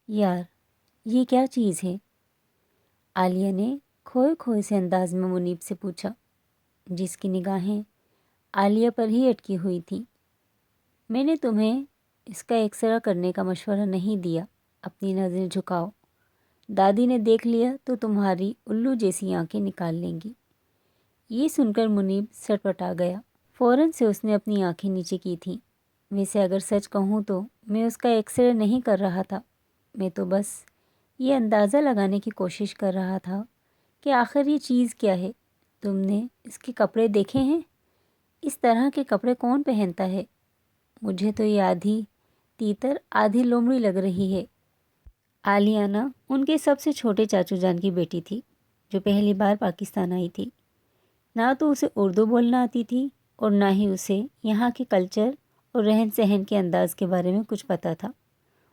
یار یہ کیا چیز ہے؟ عالیہ نے کھوئے کھوئے سے انداز میں منیب سے پوچھا، جس کی نگاہیں عالیہ پر ہی اٹکی ہوئی تھیں۔ میں نے تمہیں اس کا ایکسرے کرنے کا مشورہ نہیں دیا، اپنی نظر جھکاؤ، دادی نے دیکھ لیا تو تمہاری الو جیسی آنکھیں نکال لیں گی۔ یہ سن کر منیب سٹپٹا گیا۔ فوراً سے اس نے اپنی آنکھیں نیچے کی تھیں۔ ویسے اگر سچ کہوں تو میں اس کا ایکسرے نہیں کر رہا تھا، میں تو بس یہ اندازہ لگانے کی کوشش کر رہا تھا کہ آخر یہ چیز کیا ہے۔ تم نے اس کے کپڑے دیکھے ہیں؟ اس طرح کے کپڑے کون پہنتا ہے؟ مجھے تو یہ آدھی تیتر آدھی لومڑی لگ رہی ہے۔ عالیانہ ان کے سب سے چھوٹے چاچو جان کی بیٹی تھی، جو پہلی بار پاکستان آئی تھی۔ نہ تو اسے اردو بولنا آتی تھی اور نہ ہی اسے یہاں کے کلچر اور رہن سہن کے انداز کے بارے میں کچھ پتہ تھا۔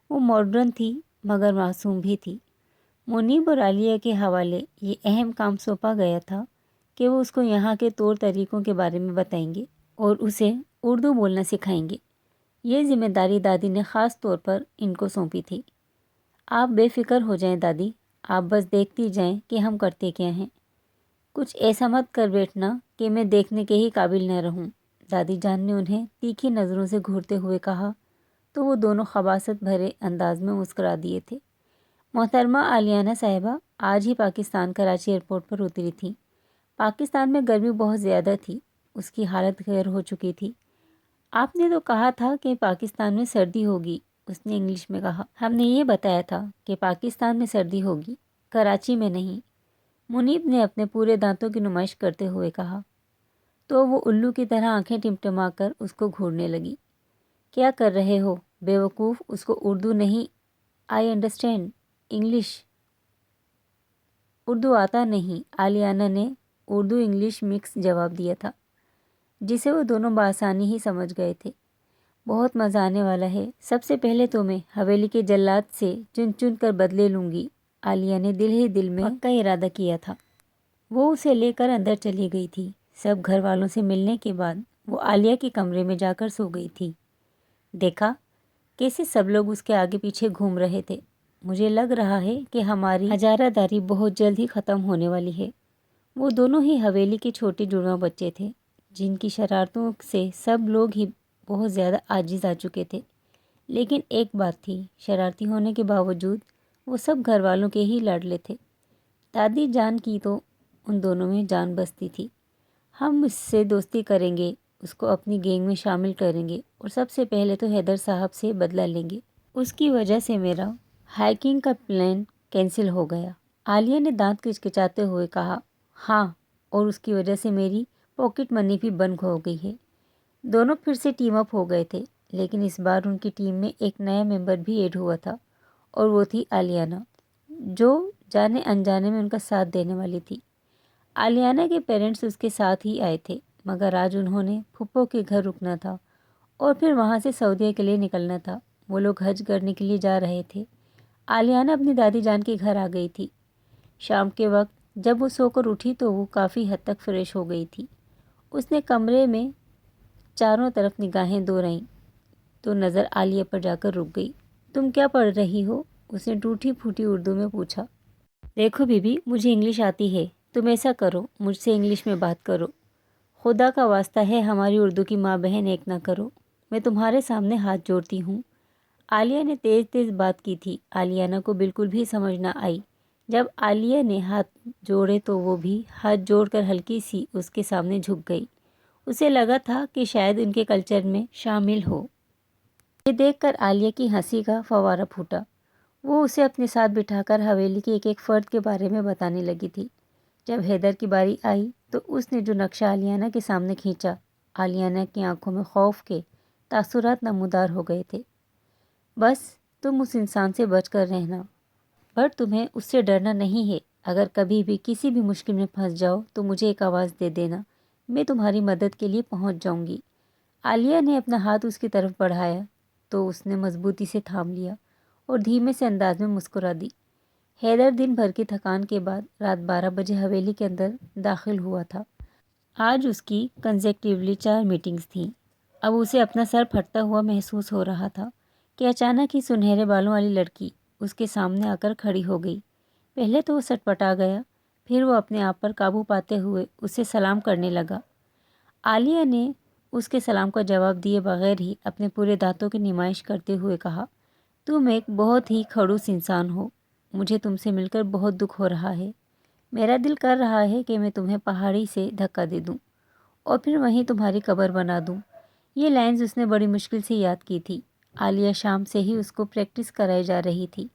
وہ ماڈرن تھی مگر معصوم بھی تھی۔ منیب اور عالیہ کے حوالے یہ اہم کام سونپا گیا تھا کہ وہ اس کو یہاں کے طور طریقوں کے بارے میں بتائیں گے اور اسے اردو بولنا سکھائیں گے۔ یہ ذمہ داری دادی نے خاص طور پر ان کو سونپی تھی۔ آپ بے فکر ہو جائیں دادی، آپ بس دیکھتی جائیں کہ ہم کرتے کیا ہیں۔ کچھ ایسا مت کر بیٹھنا کہ میں دیکھنے کے ہی قابل نہ رہوں، دادی جان نے انہیں تیکھی نظروں سے گھورتے ہوئے کہا تو وہ دونوں خباثت بھرے انداز میں مسکرا دیے تھے۔ محترمہ عالیانہ صاحبہ آج ہی پاکستان کراچی ایئرپورٹ پر اتری تھیں۔ پاکستان میں گرمی بہت زیادہ تھی، اس کی حالت غیر ہو چکی تھی۔ آپ نے تو کہا تھا کہ پاکستان میں سردی ہوگی، اس نے انگلش میں کہا۔ ہم نے یہ بتایا تھا کہ پاکستان میں سردی ہوگی، کراچی میں نہیں، منیب نے اپنے پورے دانتوں کی نمائش کرتے ہوئے کہا۔ تو وہ الو کی طرح آنکھیں ٹمٹما کر اس کو گھورنے لگی۔ کیا کر رہے ہو بے وقوف، اس کو اردو نہیں آئی انڈرسٹینڈ انگلش، اردو آتا نہیں، عالیانہ نے اردو انگلش مکس جواب دیا تھا، جسے وہ دونوں بآسانی ہی سمجھ گئے تھے۔ بہت مزہ آنے والا ہے، سب سے پہلے تو میں حویلی کے جلاد سے چن چن کر بدلے لوں گی، عالیہ نے دل ہی دل میں پکا ارادہ کیا تھا۔ وہ اسے لے کر اندر چلی گئی تھی۔ سب گھر والوں سے ملنے کے بعد وہ عالیہ کے کمرے میں جا کر سو گئی تھی۔ دیکھا کیسے سب لوگ اس کے آگے پیچھے گھوم رہے تھے۔ مجھے لگ رہا ہے کہ ہماری ہجارہ داری بہت جلد ہی ختم ہونے والی ہے۔ وہ دونوں ہی حویلی کے چھوٹے جڑواں بچے تھے، جن کی شرارتوں سے سب لوگ ہی بہت زیادہ عاجز آ چکے تھے۔ لیکن ایک بات تھی، شرارتی ہونے کے باوجود وہ سب گھر والوں کے ہی لاڈلے تھے۔ دادی جان کی تو ان دونوں میں جان بستی تھی۔ ہم اس سے دوستی کریں گے، اس کو اپنی گینگ میں شامل کریں گے اور سب سے پہلے تو حیدر صاحب سے بدلہ لیں گے۔ اس کی وجہ سے میرا ہائیکنگ کا پلان کینسل ہو گیا، عالیہ نے دانت کچکچاتے ہوئے کہا۔ ہاں، اور اس کی وجہ سے میری پاکٹ منی بھی بند ہو گئی ہے۔ دونوں پھر سے ٹیم اپ ہو گئے تھے، لیکن اس بار ان کی ٹیم میں ایک نیا ممبر بھی ایڈ ہوا تھا اور وہ تھی عالیانہ، جو جانے انجانے میں ان کا ساتھ دینے والی تھی۔ عالیانہ کے پیرنٹس اس کے ساتھ ہی آئے تھے، مگر آج انہوں نے پھپھو کے گھر رکنا تھا اور پھر وہاں سے سعودیہ کے لیے نکلنا تھا۔ وہ لوگ حج کرنے کے لیے جا رہے تھے۔ عالیانہ اپنی دادی جان کے گھر آ گئی تھی۔ شام کے وقت جب وہ سو کر اٹھی تو وہ کافی حد تک فریش ہو گئی تھی۔ اس نے کمرے میں چاروں طرف نگاہیں دورائیں تو نظر عالیہ پر جا کر رک گئی۔ تم کیا پڑھ رہی ہو؟ اس نے ٹوٹی پھوٹی اردو میں پوچھا۔ دیکھو بی بی، مجھے انگلش آتی ہے، تم ایسا کرو مجھ سے انگلش میں بات کرو، خدا کا واسطہ ہے ہماری اردو کی ماں بہن ایک نہ کرو، میں تمہارے سامنے ہاتھ جوڑتی ہوں۔ عالیہ نے تیز تیز بات کی تھی۔ عالیانہ کو بالکل بھی سمجھ نہ آئی۔ جب عالیہ نے ہاتھ جوڑے تو وہ بھی ہاتھ جوڑ کر ہلکی سی اس کے سامنے جھک گئی۔ اسے لگا تھا کہ شاید ان کے کلچر میں شامل ہو۔ یہ دیکھ کر عالیہ کی ہنسی کا فوارہ پھوٹا۔ وہ اسے اپنے ساتھ بٹھا کر حویلی کے ایک ایک فرد کے بارے میں بتانے لگی تھی۔ جب حیدر کی باری آئی تو اس نے جو نقشہ عالیانہ کے سامنے کھینچا، عالیانہ کی آنکھوں میں خوف کے تاثرات نمودار ہو گئے تھے۔ بس تم اس انسان سے بچ کر رہنا، پر تمہیں اس سے ڈرنا نہیں ہے۔ اگر کبھی بھی کسی بھی مشکل میں پھنس جاؤ تو مجھے ایک آواز دے دینا، میں تمہاری مدد کے لیے پہنچ جاؤں گی۔ عالیہ نے اپنا ہاتھ اس کی طرف بڑھایا تو اس نے مضبوطی سے تھام لیا اور دھیمے سے انداز میں مسکرا دی۔ حیدر دن بھر کی تھکان کے بعد رات 12 بجے حویلی کے اندر داخل ہوا تھا۔ آج اس کی کنزیکٹیولی 4 میٹنگز تھیں۔ اب اسے اپنا سر پھٹتا ہوا محسوس ہو رہا تھا کہ اچانک ہی سنہرے بالوں والی لڑکی اس کے سامنے آ کر کھڑی ہو گئی۔ پہلے تو وہ سٹپٹا گیا، پھر وہ اپنے آپ پر قابو پاتے ہوئے اسے سلام کرنے لگا۔ عالیہ نے اس کے سلام کا جواب دیے بغیر ہی اپنے پورے دانتوں کی نمائش کرتے ہوئے کہا، تم ایک بہت ہی کھڑوس انسان ہو، مجھے تم سے مل کر بہت دکھ ہو رہا ہے۔ میرا دل کر رہا ہے کہ میں تمہیں پہاڑی سے دھکا دے دوں اور پھر وہیں تمہاری قبر بنا دوں۔ یہ لائنز اس نے بڑی مشکل سے یاد کی تھی۔ عالیہ شام سے ہی اس کو پریکٹس کرائی جا رہی تھی۔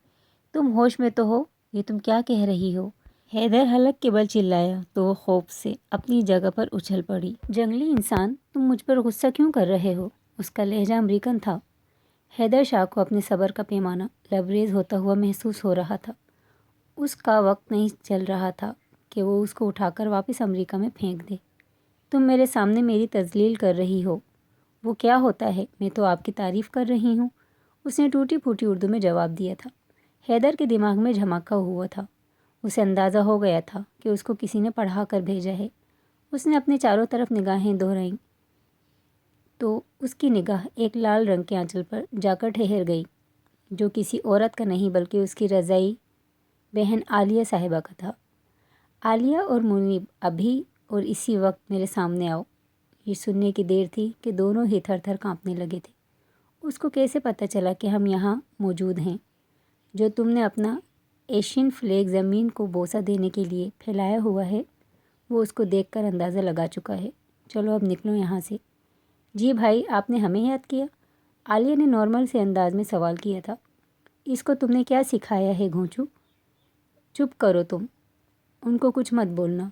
تم ہوش میں تو ہو؟ یہ تم کیا کہہ رہی ہو؟ حیدر حلق کے بل چلایا تو وہ خوف سے اپنی جگہ پر اچھل پڑی۔ جنگلی انسان، تم مجھ پر غصہ کیوں کر رہے ہو؟ اس کا لہجہ امریکن تھا۔ حیدر شاہ کو اپنے صبر کا پیمانہ لبریز ہوتا ہوا محسوس ہو رہا تھا۔ اس کا وقت نہیں چل رہا تھا کہ وہ اس کو اٹھا کر واپس امریکہ میں پھینک دے۔ تم میرے سامنے میری تذلیل کر رہی ہو۔ وہ کیا ہوتا ہے، میں تو آپ کی تعریف کر رہی ہوں، اس نے ٹوٹی پھوٹی اردو میں جواب دیا تھا۔ حیدر کے دماغ میں جھماکا ہوا تھا۔ اسے اندازہ ہو گیا تھا کہ اس کو کسی نے پڑھا کر بھیجا ہے۔ اس نے اپنے چاروں طرف نگاہیں دہرائیں تو اس کی نگاہ ایک لال رنگ کے آنچل پر جا کر ٹھہر گئی، جو کسی عورت کا نہیں بلکہ اس کی رضائی بہن عالیہ صاحبہ کا تھا۔ عالیہ اور منیب، ابھی اور اسی وقت میرے سامنے آؤ۔ یہ سننے کی دیر تھی کہ دونوں ہی تھر تھر کانپنے لگے تھے۔ اس کو کیسے پتہ چلا کہ ہم یہاں موجود ہیں؟ جو تم نے اپنا ایشین فلیگ زمین کو بوسہ دینے کے لیے پھیلایا ہوا ہے، وہ اس کو دیکھ کر اندازہ لگا چکا ہے۔ چلو اب نکلو یہاں سے۔ جی بھائی، آپ نے ہمیں یاد کیا؟ عالیہ نے نارمل سے انداز میں سوال کیا تھا۔ اس کو تم نے کیا سکھایا ہے گھونچو؟ چپ کرو تم، ان کو کچھ مت بولنا۔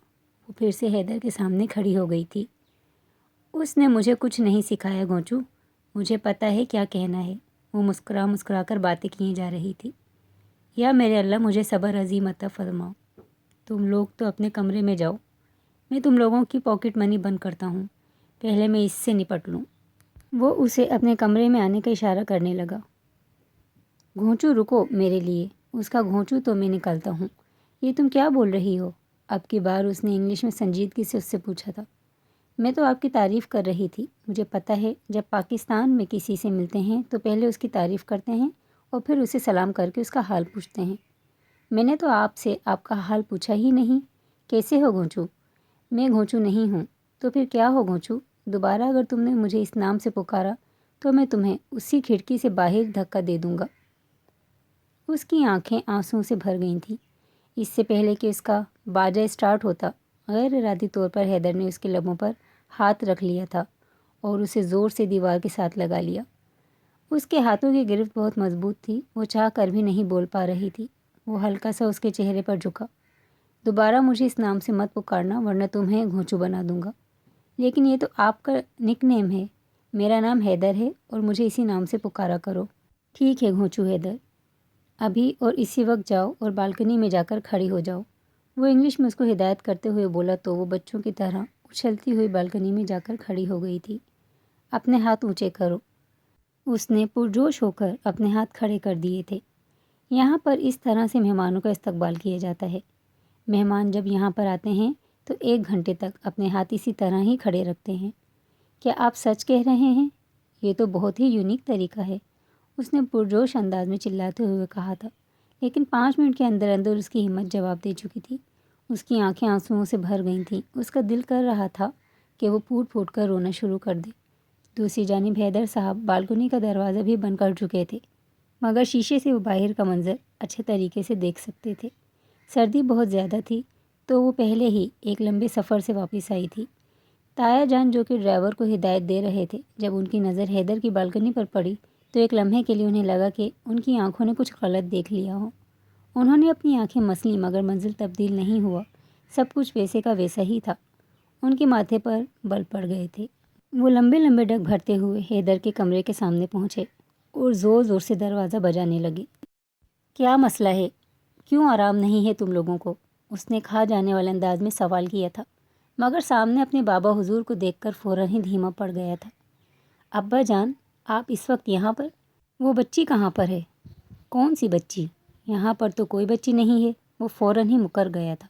وہ پھر سے حیدر کے سامنے کھڑی ہو گئی تھی۔ اس نے مجھے کچھ نہیں سکھایا گھونچو، مجھے پتہ ہے کیا کہنا ہے۔ وہ مسکرا کر باتیں کیے جا رہی تھی۔ یا میرے اللہ، مجھے صبر عظیم عطا فرماؤ۔ تم لوگ تو اپنے کمرے میں جاؤ، میں تم لوگوں کی پاکٹ منی بند کرتا ہوں، پہلے میں اس سے نپٹ لوں۔ وہ اسے اپنے کمرے میں آنے کا اشارہ کرنے لگا۔ گھونچو رکو میرے لیے، اس کا گھونچو تو میں نکالتا ہوں۔ یہ تم کیا بول رہی ہو؟ اب کی بار اس نے انگلش میں سنجیدگی سے اس سے پوچھا تھا۔ میں تو آپ کی تعریف کر رہی تھی۔ مجھے پتہ ہے جب پاکستان میں کسی سے ملتے ہیں تو پہلے اس کی تعریف کرتے ہیں اور پھر اسے سلام کر کے اس کا حال پوچھتے ہیں۔ میں نے تو آپ سے آپ کا حال پوچھا ہی نہیں۔ کیسے ہو گھونچو؟ میں گھونچو نہیں ہوں تو پھر کیا ہو گھونچو؟ دوبارہ اگر تم نے مجھے اس نام سے پکارا تو میں تمہیں اسی کھڑکی سے باہر دھکا دے دوں گا۔ اس کی آنکھیں آنسوؤں سے بھر گئی تھیں۔ اس سے پہلے کہ اس کا باجا اسٹارٹ ہوتا، غیر ارادی طور پر حیدر نے اس کے لبوں پر ہاتھ رکھ لیا تھا اور اسے زور سے دیوار کے ساتھ لگا لیا۔ اس کے ہاتھوں کی گرفت بہت مضبوط تھی، وہ چاہ کر بھی نہیں بول پا رہی تھی۔ وہ ہلکا سا اس کے چہرے پر جھکا۔ دوبارہ مجھے اس نام سے مت پکارنا ورنہ تمہیں گھونچو بنا دوں گا۔ لیکن یہ تو آپ کا نک نیم ہے۔ میرا نام حیدر ہے اور مجھے اسی نام سے پکارا کرو۔ ٹھیک ہے گھونچو حیدر، ابھی اور اسی وقت جاؤ اور بالکنی میں جا کر کھڑی ہو جاؤ۔ وہ انگلش میں اس کو ہدایت کرتے ہوئے بولا تو وہ بچوں کی طرح اچھلتی ہوئی بالکنی میں جا کر کھڑی ہو گئی تھی۔ اپنے ہاتھ اونچے کرو۔ اس نے پرجوش ہو کر اپنے ہاتھ کھڑے کر دیے تھے۔ یہاں پر اس طرح سے مہمانوں کا استقبال کیا جاتا ہے۔ مہمان جب یہاں پر آتے ہیں تو 1 گھنٹے تک اپنے ہاتھ اسی طرح ہی کھڑے رکھتے ہیں۔ کیا آپ سچ کہہ رہے ہیں؟ یہ تو بہت ہی یونیک طریقہ ہے، اس نے پرجوش انداز میں چلاتے ہوئے کہا تھا۔ لیکن 5 منٹ کے اندر اندر اس کی ہمت جواب دے چکی تھی۔ اس کی آنکھیں آنسوؤں سے بھر گئی تھیں۔ اس کا دل کر رہا تھا کہ وہ پھوٹ پھوٹ کر رونا شروع کر دے۔ دوسری جانب حیدر صاحب بالکنی کا دروازہ بھی بند کر چکے تھے، مگر شیشے سے وہ باہر کا منظر اچھے طریقے سے دیکھ سکتے تھے۔ سردی بہت زیادہ تھی تو وہ پہلے ہی ایک لمبے سفر سے واپس آئی تھی۔ تایا جان جو کہ ڈرائیور کو ہدایت دے رہے تھے، جب ان کی نظر حیدر کی بالکنی پر پڑی تو ایک لمحے کے لیے انہیں لگا کہ ان کی آنکھوں نے کچھ غلط دیکھ لیا ہو۔ انہوں نے اپنی آنکھیں مسلیں مگر منزل تبدیل نہیں ہوا، سب کچھ ویسے کا ویسا ہی تھا۔ ان کے ماتھے پر بل پڑ گئے تھے۔ وہ لمبے لمبے ڈگ بھرتے ہوئے حیدر کے کمرے کے سامنے پہنچے اور زور زور سے دروازہ بجانے لگے۔ کیا مسئلہ ہے؟ کیوں آرام نہیں ہے تم لوگوں کو؟ اس نے کھا جانے والے انداز میں سوال کیا تھا، مگر سامنے اپنے بابا حضور کو دیکھ کر فوراً ہی دھیما پڑ گیا تھا۔ ابا جان، آپ اس وقت یہاں پر؟ وہ بچی کہاں پر ہے؟ کون سی بچی؟ یہاں پر تو کوئی بچی نہیں ہے، وہ فوراً ہی مکر گیا تھا۔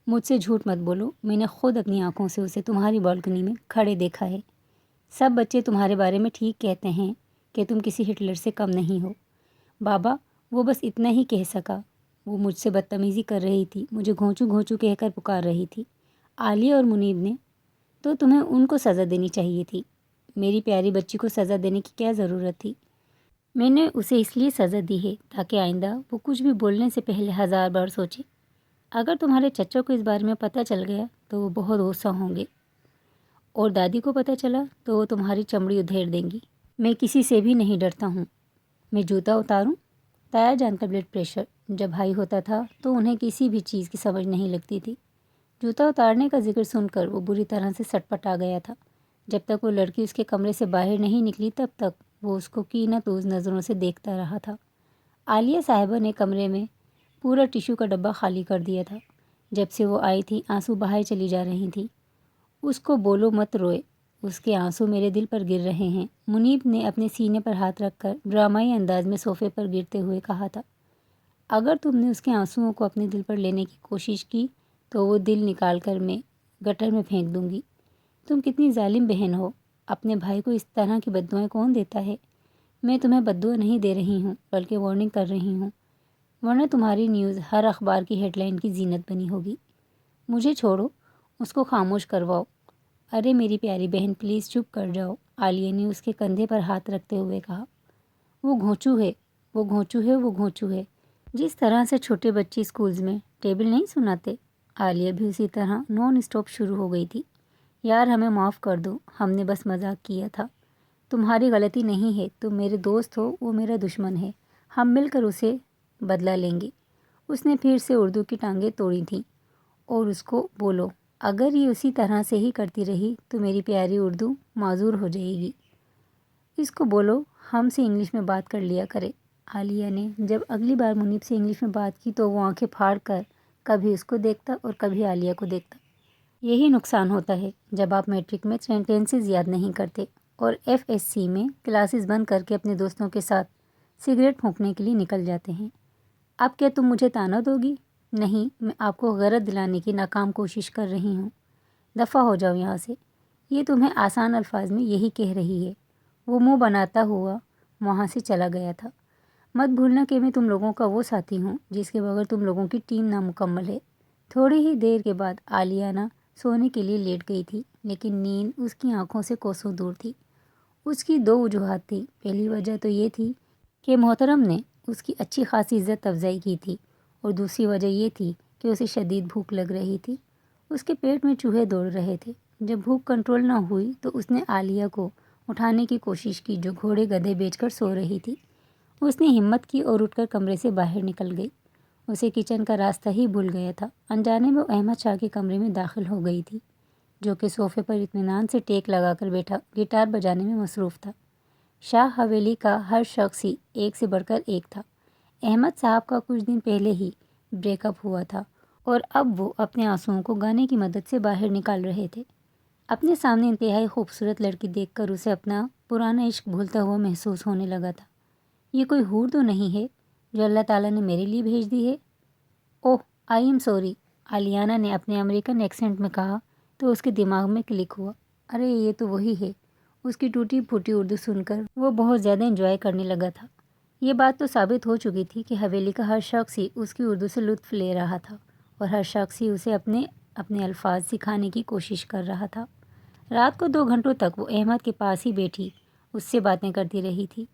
مجھ سے جھوٹ مت بولو، میں نے خود اپنی آنکھوں سے اسے تمہاری بالکنی میں کھڑے دیکھا ہے۔ سب بچے تمہارے بارے میں ٹھیک کہتے ہیں کہ تم کسی ہٹلر سے کم نہیں ہو۔ بابا، وہ بس اتنا ہی کہہ سکا۔ وہ مجھ سے بدتمیزی کر رہی تھی، مجھے گھونچو گھونچو کہہ کر پکار رہی تھی۔ عالیہ اور منیب نے تو تمہیں ان کو سزا دینی چاہیے تھی۔ میری پیاری بچی کو سزا دینے کی کیا ضرورت تھی؟ میں نے اسے اس لیے سزا دی ہے تاکہ آئندہ وہ کچھ بھی بولنے سے پہلے 1000 بار سوچے۔ اگر تمہارے چچا کو اس بارے میں پتہ چل گیا تو وہ بہت غصہ ہوں گے، اور دادی کو پتہ چلا تو وہ تمہاری چمڑی ادھیڑ دیں گی۔ میں کسی سے بھی نہیں ڈرتا ہوں۔ میں جوتا اتاروں؟ تایا جان کا بلڈ پریشر جب ہائی ہوتا تھا تو انہیں کسی بھی چیز کی سمجھ نہیں لگتی تھی۔ جوتا اتارنے کا ذکر سن کر وہ بری طرح سے سٹ پٹا گیا تھا۔ جب تک وہ لڑکی اس کے کمرے سے باہر نہیں نکلی تب تک وہ اس کو کینہ توز نظروں سے دیکھتا رہا تھا۔ عالیہ صاحبہ نے کمرے میں پورا ٹیشو کا ڈبہ خالی کر دیا تھا۔ جب سے وہ آئی تھی آنسو بہائے چلی جا رہی تھی۔ اس کو بولو مت روئے، اس کے آنسو میرے دل پر گر رہے ہیں، منیب نے اپنے سینے پر ہاتھ رکھ کر ڈرامائی انداز میں صوفے پر گرتے ہوئے کہا تھا۔ اگر تم نے اس کے آنسوؤں کو اپنے دل پر لینے کی کوشش کی تو وہ دل نکال کر میں گٹر میں پھینک دوں گی۔ تم کتنی ظالم بہن ہو، اپنے بھائی کو اس طرح کی بددعائیں کون دیتا ہے؟ میں تمہیں بددعا نہیں دے رہی ہوں بلکہ وارننگ کر رہی ہوں، ورنہ تمہاری نیوز ہر اخبار کی ہیڈ لائن کی زینت بنی ہوگی۔ مجھے چھوڑو، اس کو خاموش کرواؤ۔ ارے میری پیاری بہن پلیز چپ کر جاؤ، عالیہ نے اس کے کندھے پر ہاتھ رکھتے ہوئے کہا۔ وہ گھونچو ہے، وہ گھونچو ہے، وہ گھونچو ہے۔ جس طرح سے چھوٹے بچے اسکولز میں ٹیبل نہیں سناتے، عالیہ بھی اسی طرح نان اسٹاپ شروع ہو گئی تھی۔ یار ہمیں معاف کر دو، ہم نے بس مذاق کیا تھا۔ تمہاری غلطی نہیں ہے، تم میرے دوست ہو، وہ میرا دشمن ہے، ہم مل کر اسے بدلہ لیں گے۔ اس نے پھر سے اردو کی ٹانگیں توڑی تھیں اور اس کو بولو، اگر یہ اسی طرح سے ہی کرتی رہی تو میری پیاری اردو معذور ہو جائے گی۔ اس کو بولو ہم سے انگلش میں بات کر لیا کرے۔ عالیہ نے جب اگلی بار منیب سے انگلش میں بات کی تو وہ آنکھیں پھاڑ کر کبھی اس کو دیکھتا اور کبھی عالیہ کو دیکھتا۔ یہی نقصان ہوتا ہے جب آپ میٹرک میں سینٹینسز یاد نہیں کرتے اور ایف ایس سی میں کلاسز بند کر کے اپنے دوستوں کے ساتھ سگریٹ پھونکنے کے لیے نکل جاتے ہیں۔ اب کیا تم مجھے طعنہ دو گی؟ نہیں، میں آپ کو غیرت دلانے کی ناکام کوشش کر رہی ہوں۔ دفع ہو جاؤ یہاں سے۔ یہ تمہیں آسان الفاظ میں یہی کہہ رہی ہے۔ وہ منہ بناتا ہوا وہاں سے چلا گیا تھا۔ مت بھولنا کہ میں تم لوگوں کا وہ ساتھی ہوں جس کے بغیر تم لوگوں کی ٹیم نامکمل ہے۔ تھوڑی ہی دیر کے بعد عالیہ سونے کے لیے لیٹ گئی تھی، لیکن نیند اس کی آنکھوں سے کوسوں دور تھی۔ اس کی 2 وجوہات تھیں۔ پہلی وجہ تو یہ تھی کہ محترم نے اس کی اچھی خاصی عزت افزائی کی تھی، اور دوسری وجہ یہ تھی کہ اسے شدید بھوک لگ رہی تھی۔ اس کے پیٹ میں چوہے دوڑ رہے تھے۔ جب بھوک کنٹرول نہ ہوئی تو اس نے عالیہ کو اٹھانے کی کوشش کی جو گھوڑے گدھے بیچ کر سو رہی تھی۔ اس نے ہمت کی اور اٹھ کر کمرے سے باہر نکل گئی۔ اسے کچن کا راستہ ہی بھول گیا تھا۔ انجانے میں احمد شاہ کے کمرے میں داخل ہو گئی تھی، جو کہ صوفے پر اطمینان سے ٹیک لگا کر بیٹھا گٹار بجانے میں مصروف تھا۔ شاہ حویلی کا ہر شخص ہی ایک سے بڑھ کر ایک تھا۔ احمد صاحب کا کچھ دن پہلے ہی بریک اپ ہوا تھا اور اب وہ اپنے آنسوؤں کو گانے کی مدد سے باہر نکال رہے تھے۔ اپنے سامنے انتہائی خوبصورت لڑکی دیکھ کر اسے اپنا پرانا عشق بھولتا ہوا محسوس ہونے لگا تھا۔ یہ کوئی حور تو نہیں ہے جو اللہ تعالیٰ نے میرے لیے بھیج دی ہے؟ اوہ آئی ایم سوری، عالیانہ نے اپنے امریکن ایکسنٹ میں کہا تو اس کے دماغ میں کلک ہوا۔ ارے یہ تو وہی ہے۔ اس کی ٹوٹی پھوٹی اردو سن کر وہ بہت زیادہ انجوائے کرنے لگا تھا۔ یہ بات تو ثابت ہو چکی تھی کہ حویلی کا ہر شخص ہی اس کی اردو سے لطف لے رہا تھا اور ہر شخص ہی اسے اپنے الفاظ سکھانے کی کوشش کر رہا تھا۔ رات کو 2 گھنٹوں تک وہ احمد کے پاس ہی بیٹھی اس سے باتیں کرتی رہی تھی۔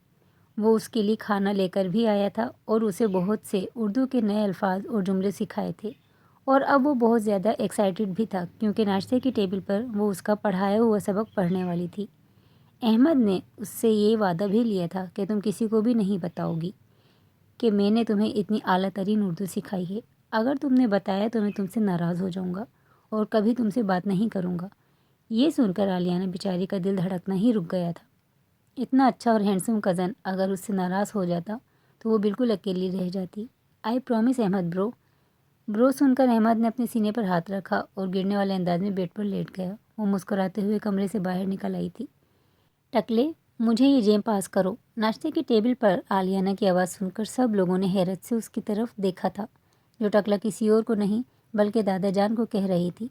وہ اس کے لیے کھانا لے کر بھی آیا تھا اور اسے بہت سے اردو کے نئے الفاظ اور جملے سکھائے تھے، اور اب وہ بہت زیادہ ایکسائٹڈ بھی تھا کیونکہ ناشتے کی ٹیبل پر وہ اس کا پڑھایا ہوا سبق پڑھنے والی تھی۔ احمد نے اس سے یہ وعدہ بھی لیا تھا کہ تم کسی کو بھی نہیں بتاؤ گی کہ میں نے تمہیں اتنی اعلیٰ ترین اردو سکھائی ہے۔ اگر تم نے بتایا تو میں تم سے ناراض ہو جاؤں گا اور کبھی تم سے بات نہیں کروں گا۔ یہ سن کر عالیہ بیچاری کا دل دھڑکنا ہی رک گیا تھا۔ اتنا اچھا اور ہینڈسم کزن اگر اس سے ناراض ہو جاتا تو وہ بالکل اکیلی رہ جاتی۔ آئی پرومس احمد برو سن کر احمد نے اپنے سینے پر ہاتھ رکھا اور گرنے والے انداز میں بیڈ پر لیٹ گیا۔ وہ مسکراتے ہوئے کمرے سے باہر نکل آئی تھی۔ ٹکلے مجھے یہ جیم پاس کرو۔ ناشتے کی ٹیبل پر عالیانہ کی آواز سن کر سب لوگوں نے حیرت سے اس کی طرف دیکھا تھا، جو ٹکلا کسی اور کو نہیں بلکہ دادا جان کو کہہ رہی تھی۔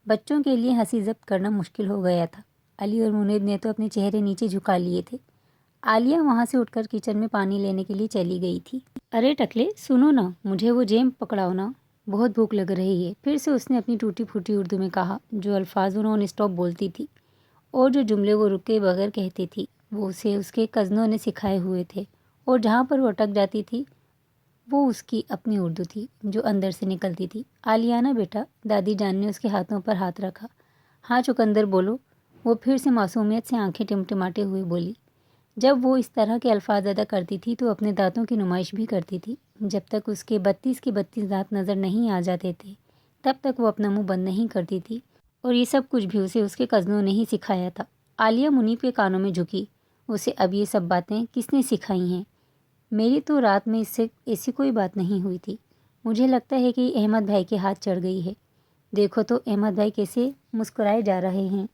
بچوں کے لیے ہنسی ضبط کرنا مشکل ہو گیا تھا۔ علی اور منیر نے تو اپنے چہرے نیچے جھکا لیے تھے۔ عالیہ وہاں سے اٹھ کر کچن میں پانی لینے کے لیے چلی گئی تھی۔ ارے ٹکلے سنو نا، مجھے وہ جیم پکڑاؤ نا، بہت بھوک لگ رہی ہے، پھر سے اس نے اپنی ٹوٹی پھوٹی اردو میں کہا۔ جو الفاظ وہ نان اسٹاپ بولتی تھی اور جو جملے وہ رکے بغیر کہتی تھی وہ اسے اس کے کزنوں نے سکھائے ہوئے تھے، اور جہاں پر وہ اٹک جاتی تھی وہ اس کی اپنی اردو تھی جو اندر سے نکلتی تھی۔ عالیہ نا بیٹا، دادی جان نے اس کے ہاتھوں پر ہاتھ رکھا۔ ہاں چقندر بولو، وہ پھر سے معصومیت سے آنکھیں ٹمٹماتے ہوئے بولی۔ جب وہ اس طرح کے الفاظ ادا کرتی تھی تو اپنے دانتوں کی نمائش بھی کرتی تھی۔ جب تک اس کے 32 کے 32 دانت نظر نہیں آ جاتے تھے تب تک وہ اپنا منہ بند نہیں کرتی تھی، اور یہ سب کچھ بھی اسے اس کے کزنوں نے ہی سکھایا تھا۔ عالیہ منیب کے کانوں میں جھکی۔ اسے اب یہ سب باتیں کس نے سکھائی ہیں؟ میری تو رات میں اس سے ایسی کوئی بات نہیں ہوئی تھی۔ مجھے لگتا ہے کہ احمد بھائی کے ہاتھ چڑھ گئی ہے۔ دیکھو تو احمد بھائی کیسے مسکرائے جا رہے ہیں۔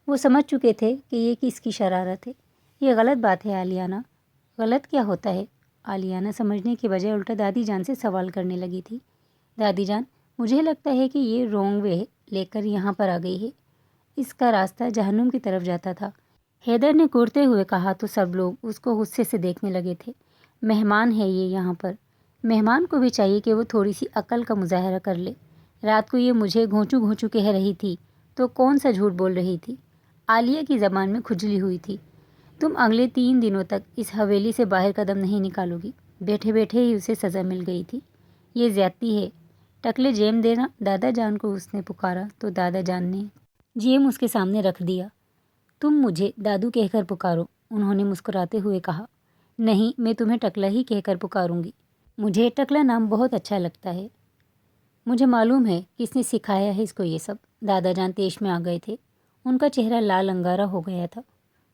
وہ سمجھ چکے تھے کہ یہ کس کی شرارت ہے۔ یہ غلط بات ہے عالیانہ۔ غلط کیا ہوتا ہے؟ عالیانہ سمجھنے کے بجائے الٹا دادی جان سے سوال کرنے لگی تھی۔ دادی جان، مجھے لگتا ہے کہ یہ رونگ وے لے کر یہاں پر آ گئی ہے۔ اس کا راستہ جہنم کی طرف جاتا تھا۔ حیدر نے کرتے ہوئے کہا تو سب لوگ اس کو غصے سے دیکھنے لگے تھے۔ مہمان ہے یہ یہاں پر، مہمان کو بھی چاہیے کہ وہ تھوڑی سی عقل کا مظاہرہ کر لے۔ رات کو یہ مجھے گھونچو گھونچو کہہ رہی تھی تو کون سا جھوٹ بول رہی تھی؟ عالیہ کی زبان میں کھجلی ہوئی تھی۔ تم اگلے 3 دنوں تک اس حویلی سے باہر قدم نہیں نکالو گی۔ بیٹھے بیٹھے ہی اسے سزا مل گئی تھی۔ یہ زیادتی ہے۔ ٹکلے جیم دینا۔ دادا جان کو اس نے پکارا تو دادا جان نے جیم اس کے سامنے رکھ دیا۔ تم مجھے دادو کہہ کر پکارو، انہوں نے مسکراتے ہوئے کہا۔ نہیں، میں تمہیں ٹکلا ہی کہہ کر پکاروں گی۔ مجھے ٹکلا نام بہت اچھا لگتا ہے۔ مجھے معلوم ہے کس نے سکھایا ہے اس کو یہ سب۔ دادا جان تیش میں آ گئے تھے۔ ان کا چہرہ لال انگارا ہو گیا تھا۔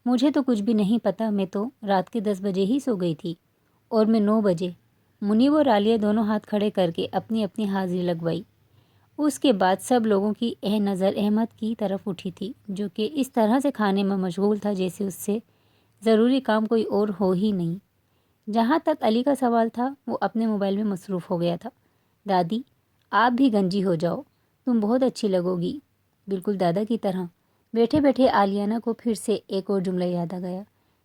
مجھے تو کچھ بھی نہیں پتا، میں تو رات کے 10 بجے ہی سو گئی تھی، اور میں 9 بجے۔ منیب اور عالیہ دونوں ہاتھ کھڑے کر کے اپنی اپنی حاضری لگوائی۔ اس کے بعد سب لوگوں کی نظر احمد کی طرف اٹھی تھی، جو کہ اس طرح سے کھانے میں مشغول تھا جیسے اس سے ضروری کام کوئی اور ہو ہی نہیں۔ جہاں تک علی کا سوال تھا وہ اپنے موبائل میں مصروف ہو گیا تھا۔ دادی، آپ بھی گنجی ہو جاؤ، تم بہت اچھی لگو گی، بالکل دادا کی طرح۔ بیٹھے بیٹھے عالیانہ کو پھر سے ایک اور جملہ یاد آ گیا۔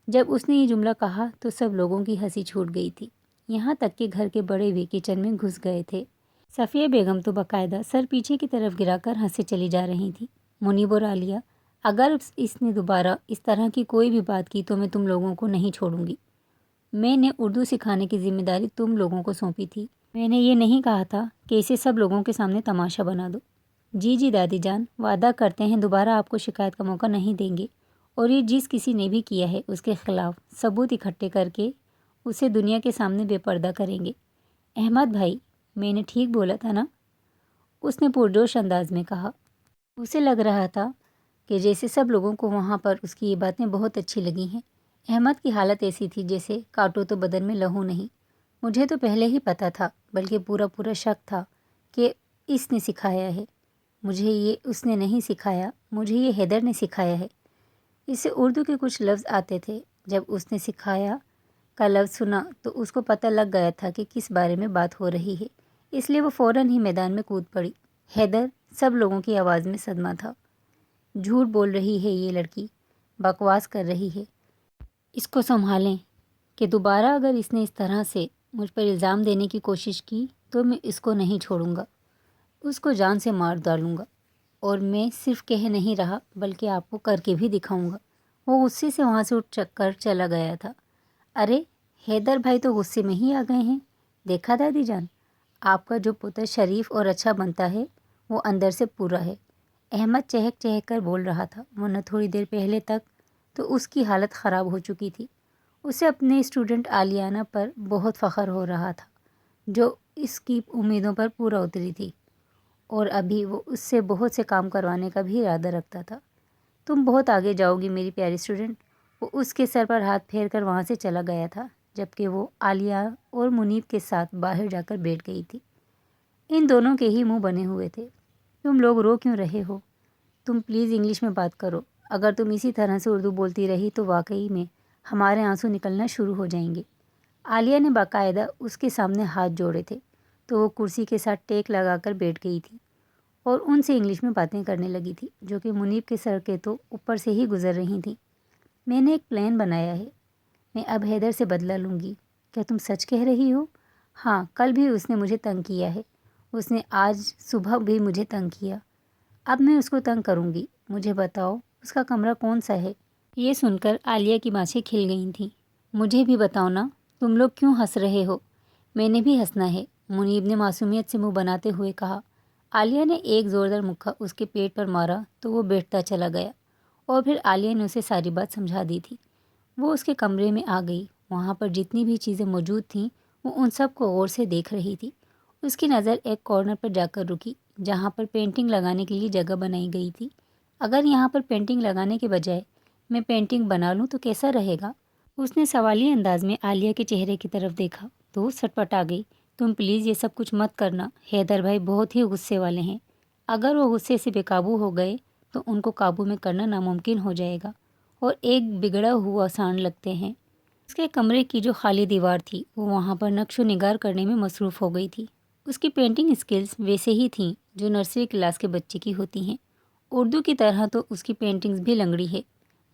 جب اس نے یہ جملہ کہا تو سب لوگوں کی ہنسی چھوٹ گئی تھی، یہاں تک کہ گھر کے بڑے بھی کچن میں گھس گئے تھے۔ صفیہ بیگم تو باقاعدہ سر پیچھے کی طرف گرا کر ہنسے چلی جا رہی تھی۔ منیب اور عالیہ، اگر اس نے دوبارہ اس طرح کی کوئی بھی بات کی تو میں تم لوگوں کو نہیں چھوڑوں گی۔ میں نے اردو سکھانے کی ذمہ داری تم لوگوں کو سونپی تھی۔ میں نے یہ نہیں کہا تھا کہ اسے سب لوگوں کے سامنے تماشا بنا دو۔ جی جی دادی جان، وعدہ کرتے ہیں دوبارہ آپ کو شکایت کا موقع نہیں دیں گے، اور یہ جس کسی نے بھی کیا ہے اس کے خلاف ثبوت اکٹھے کر کے اسے دنیا کے سامنے بے پردہ کریں گے۔ احمد بھائی، میں نے ٹھیک بولا تھا نا؟ اس نے پرجوش انداز میں کہا۔ اسے لگ رہا تھا کہ جیسے سب لوگوں کو وہاں پر اس کی یہ باتیں بہت اچھی لگی ہیں۔ احمد کی حالت ایسی تھی جیسے کاٹو تو بدن میں لہو نہیں۔ مجھے تو پہلے ہی پتہ تھا، بلکہ پورا شک تھا کہ اس نے سکھایا ہے۔ مجھے یہ اس نے نہیں سکھایا، مجھے یہ حیدر نے سکھایا ہے۔ اسے اردو کے کچھ لفظ آتے تھے۔ جب اس نے سکھایا کا لفظ سنا تو اس کو پتہ لگ گیا تھا کہ کس بارے میں بات ہو رہی ہے، اس لیے وہ فوراً ہی میدان میں کود پڑی۔ حیدر، سب لوگوں کی آواز میں صدمہ تھا۔ جھوٹ بول رہی ہے یہ لڑکی، بکواس کر رہی ہے۔ اس کو سنبھالیں کہ دوبارہ اگر اس نے اس طرح سے مجھ پر الزام دینے کی کوشش کی تو میں اس کو نہیں چھوڑوں گا، اس کو جان سے مار ڈالوں گا، اور میں صرف کہہ نہیں رہا بلکہ آپ کو کر کے بھی دکھاؤں گا۔ وہ غصے سے وہاں سے اٹھ کر چلا گیا تھا۔ ارے حیدر بھائی تو غصے میں ہی آ گئے ہیں۔ دیکھا دادی جان، آپ کا جو پتر شریف اور اچھا بنتا ہے وہ اندر سے پورا ہے۔ احمد چہک چہک کر بول رہا تھا، ورنہ تھوڑی دیر پہلے تک تو اس کی حالت خراب ہو چکی تھی۔ اسے اپنے اسٹوڈنٹ عالیانہ پر بہت فخر ہو رہا تھا، جو اس کی امیدوں پر پورا اتری تھی، اور ابھی وہ اس سے بہت سے کام کروانے کا بھی ارادہ رکھتا تھا۔ تم بہت آگے جاؤ گی میری پیاری اسٹوڈنٹ۔ وہ اس کے سر پر ہاتھ پھیر کر وہاں سے چلا گیا تھا، جبکہ وہ عالیہ اور منیب کے ساتھ باہر جا کر بیٹھ گئی تھی۔ ان دونوں کے ہی منہ بنے ہوئے تھے۔ تم لوگ رو کیوں رہے ہو؟ تم پلیز انگلش میں بات کرو۔ اگر تم اسی طرح سے اردو بولتی رہی تو واقعی میں ہمارے آنسو نکلنا شروع ہو جائیں گے۔ عالیہ نے باقاعدہ اس کے سامنے ہاتھ جوڑے تھے تو وہ کرسی کے ساتھ ٹیک لگا کر بیٹھ گئی تھی اور ان سے انگلش میں باتیں کرنے لگی تھی، جو کہ منیب کے سر کے تو اوپر سے ہی گزر رہی تھیں۔ میں نے ایک پلان بنایا ہے، میں اب حیدر سے بدلہ لوں گی۔ کیا تم سچ کہہ رہی ہو؟ ہاں، کل بھی اس نے مجھے تنگ کیا ہے، اس نے آج صبح بھی مجھے تنگ کیا، اب میں اس کو تنگ کروں گی۔ مجھے بتاؤ اس کا کمرہ کون سا ہے؟ یہ سن کر عالیہ کی بانسیں کھل گئی تھیں۔ مجھے بھی بتاؤ نا، تم لوگ کیوں ہنس رہے ہو؟ میں نے بھی ہنسنا ہے، منیب نے معصومیت سے منہ بناتے ہوئے کہا۔ عالیہ نے ایک زوردار مکہ اس کے پیٹ پر مارا تو وہ بیٹھتا چلا گیا، اور پھر عالیہ نے اسے ساری بات سمجھا دی تھی۔ وہ اس کے کمرے میں آ گئی، وہاں پر جتنی بھی چیزیں موجود تھیں وہ ان سب کو غور سے دیکھ رہی تھی۔ اس کی نظر ایک کارنر پر جا کر رکی جہاں پر پینٹنگ لگانے کے لیے جگہ بنائی گئی تھی۔ اگر یہاں پر پینٹنگ لگانے کے بجائے میں پینٹنگ بنا لوں تو کیسا رہے گا؟ اس نے سوالی انداز میں عالیہ کے چہرے کی طرف دیکھا تو وہ سٹپٹا گئی۔ تم پلیز یہ سب کچھ مت کرنا، حیدر بھائی بہت ہی غصے والے ہیں، اگر وہ غصے سے بے قابو ہو گئے تو ان کو قابو میں کرنا ناممکن ہو جائے گا، اور ایک بگڑا ہوا سانڈ لگتے ہیں۔ اس کے کمرے کی جو خالی دیوار تھی وہ وہاں پر نقش و نگار کرنے میں مصروف ہو گئی تھی۔ اس کی پینٹنگ اسکلز ویسے ہی تھیں جو نرسری کلاس کے بچے کی ہوتی ہیں۔ اردو کی طرح تو اس کی پینٹنگز بھی لنگڑی ہے۔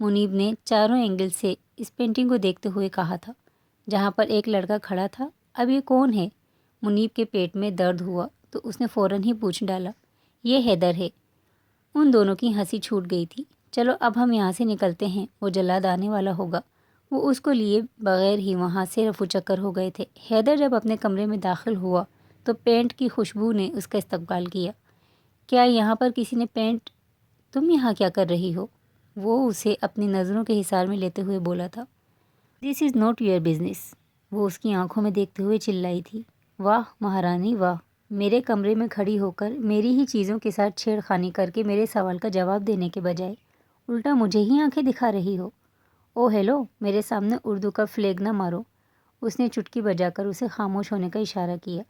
منیب نے چاروں اینگل سے اس پینٹنگ کو دیکھتے ہوئے کہا تھا۔ جہاں پر ایک لڑکا کھڑا تھا، اب یہ کون ہے؟ منیب کے پیٹ میں درد ہوا تو اس نے فوراً ہی پوچھ ڈالا، یہ حیدر ہے۔ ان دونوں کی ہنسی چھوٹ گئی تھی۔ چلو اب ہم یہاں سے نکلتے ہیں، وہ جلاد آنے والا ہوگا۔ وہ اس کو لیے بغیر ہی وہاں سے رفو چکر ہو گئے تھے۔ حیدر جب اپنے کمرے میں داخل ہوا تو پینٹ کی خوشبو نے اس کا استقبال کیا۔ کیا یہاں پر کسی نے پینٹ؟ تم یہاں کیا کر رہی ہو؟ وہ اسے اپنی نظروں کے حصار میں لیتے ہوئے بولا تھا۔ دس از ناٹ یور بزنس، وہ اس کی آنکھوں میں دیکھتے ہوئے چلائی تھی۔ واہ مہارانی واہ، میرے کمرے میں کھڑی ہو کر میری ہی چیزوں کے ساتھ چھیڑ خانی کر کے میرے سوال کا جواب دینے کے بجائے الٹا مجھے ہی آنکھیں دکھا رہی ہو۔ او ہیلو، میرے سامنے اردو کا فلیگ نہ مارو۔ اس نے چٹکی بجا کر اسے خاموش ہونے کا اشارہ کیا۔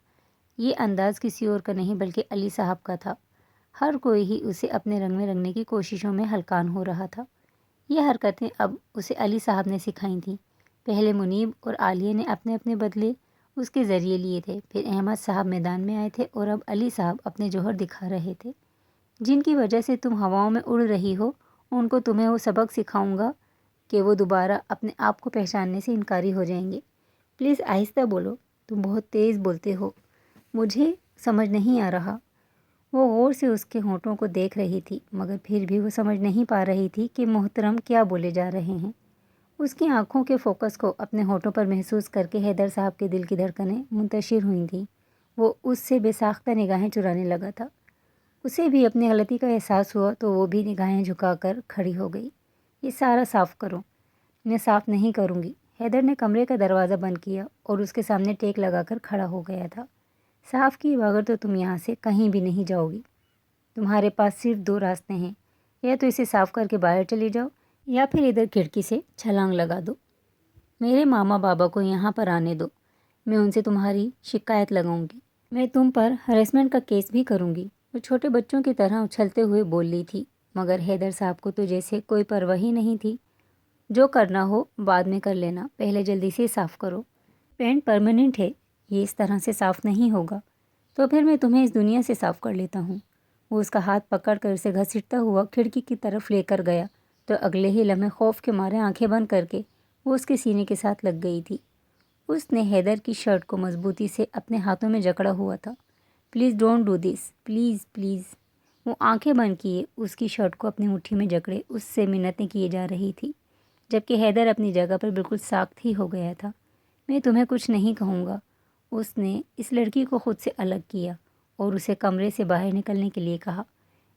یہ انداز کسی اور کا نہیں بلکہ علی صاحب کا تھا۔ ہر کوئی ہی اسے اپنے رنگ میں رنگنے کی کوششوں میں ہلکان ہو رہا تھا۔ یہ حرکتیں اب اسے علی صاحب نے سکھائی تھیں۔ پہلے منیب اور عالیہ نے اپنے اپنے بدلے اس کے ذریعے لیے تھے، پھر احمد صاحب میدان میں آئے تھے اور اب علی صاحب اپنے جوہر دکھا رہے تھے۔ جن کی وجہ سے تم ہواؤں میں اڑ رہی ہو، ان کو تمہیں وہ سبق سکھاؤں گا کہ وہ دوبارہ اپنے آپ کو پہچاننے سے انکاری ہو جائیں گے۔ پلیز آہستہ بولو، تم بہت تیز بولتے ہو، مجھے سمجھ نہیں آ رہا۔ وہ غور سے اس کے ہونٹوں کو دیکھ رہی تھی، مگر پھر بھی وہ سمجھ نہیں پا رہی تھی کہ محترم کیا بولے جا رہے ہیں۔ اس کی آنکھوں کے فوکس کو اپنے ہونٹوں پر محسوس کر کے حیدر صاحب کے دل کی دھڑکنیں منتشر ہوئی تھیں۔ وہ اس سے بے ساختہ نگاہیں چرانے لگا تھا۔ اسے بھی اپنی غلطی کا احساس ہوا تو وہ بھی نگاہیں جھکا کر کھڑی ہو گئی۔ یہ سارا صاف کرو۔ میں صاف نہیں کروں گی۔ حیدر نے کمرے کا دروازہ بند کیا اور اس کے سامنے ٹیک لگا کر کھڑا ہو گیا تھا۔ صاف کیے بغیر تو تم یہاں سے کہیں بھی نہیں جاؤ گی۔ تمہارے پاس صرف دو راستے ہیں، یا تو اسے صاف کر کے باہر چلی جاؤ یا پھر ادھر کھڑکی سے چھلانگ لگا دو۔ میرے ماما بابا کو یہاں پر آنے دو، میں ان سے تمہاری شکایت لگاؤں گی، میں تم پر ہریسمنٹ کا کیس بھی کروں گی۔ وہ چھوٹے بچوں کی طرح اچھلتے ہوئے بول رہی تھی، مگر حیدر صاحب کو تو جیسے کوئی پرواہ ہی نہیں تھی۔ جو کرنا ہو بعد میں کر لینا، پہلے جلدی سے صاف کرو۔ پینٹ پرماننٹ ہے، یہ اس طرح سے صاف نہیں ہوگا، تو پھر میں تمہیں اس دنیا سے صاف کر لیتا ہوں۔ وہ اس کا ہاتھ پکڑ کر اسے گھسیٹتا ہوا کھڑکی کی طرف لے کر گیا تو اگلے ہی لمحے خوف کے مارے آنکھیں بند کر کے وہ اس کے سینے کے ساتھ لگ گئی تھی۔ اس نے حیدر کی شرٹ کو مضبوطی سے اپنے ہاتھوں میں جکڑا ہوا تھا۔ Please don't do this, please please. وہ آنکھیں بند کیے اس کی شرٹ کو اپنی مٹھی میں جکڑے اس سے منتیں کیے جا رہی تھی، جبکہ حیدر اپنی جگہ پر بالکل ساکت ہی ہو گیا تھا۔ میں تمہیں کچھ نہیں کہوں گا۔ اس نے اس لڑکی کو خود سے الگ کیا اور اسے کمرے سے باہر نکلنے کے لیے کہا۔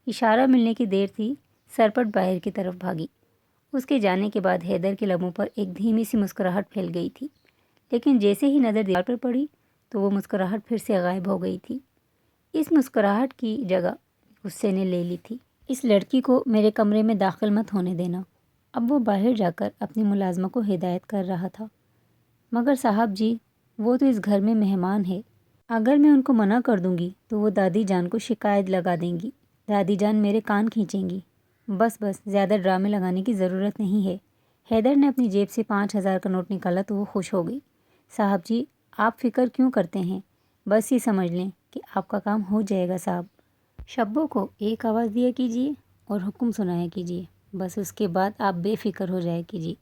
اشارہ ملنے کی دیر تھی، سرپٹ باہر کی طرف بھاگی۔ اس کے جانے کے بعد حیدر کے لبوں پر ایک دھیمی سی مسکراہٹ پھیل گئی تھی، لیکن جیسے ہی نظر دیوار پر پڑی تو وہ مسکراہٹ پھر سے غائب ہو گئی تھی۔ اس مسکراہٹ کی جگہ غصے نے لے لی تھی۔ اس لڑکی کو میرے کمرے میں داخل مت ہونے دینا۔ اب وہ باہر جا کر اپنی ملازمہ کو ہدایت کر رہا تھا۔ مگر صاحب جی، وہ تو اس گھر میں مہمان ہے، اگر میں ان کو منع کر دوں گی تو وہ دادی جان کو شکایت لگا دیں گی، دادی جان میرے کان کھینچیں گی۔ بس بس، زیادہ ڈرامے لگانے کی ضرورت نہیں ہے۔ حیدر نے اپنی جیب سے 5,000 کا نوٹ نکالا تو وہ خوش ہو گئی۔ صاحب جی، آپ فکر کیوں کرتے ہیں؟ بس یہ سمجھ لیں کہ آپ کا کام ہو جائے گا صاحب۔ شبوں کو ایک آواز دیا کیجیے اور حکم سنایا کیجیے، بس اس کے بعد آپ بے فکر ہو جائے کیجیے۔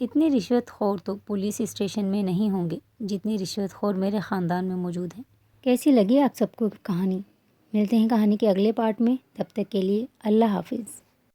اتنے رشوت خور تو پولیس اسٹیشن میں نہیں ہوں گے جتنی رشوت خور میرے خاندان میں موجود ہیں۔ کیسی لگی آپ سب کو کہانی؟ ملتے ہیں کہانی کے اگلے پارٹ میں، تب تک کے لیے اللہ حافظ۔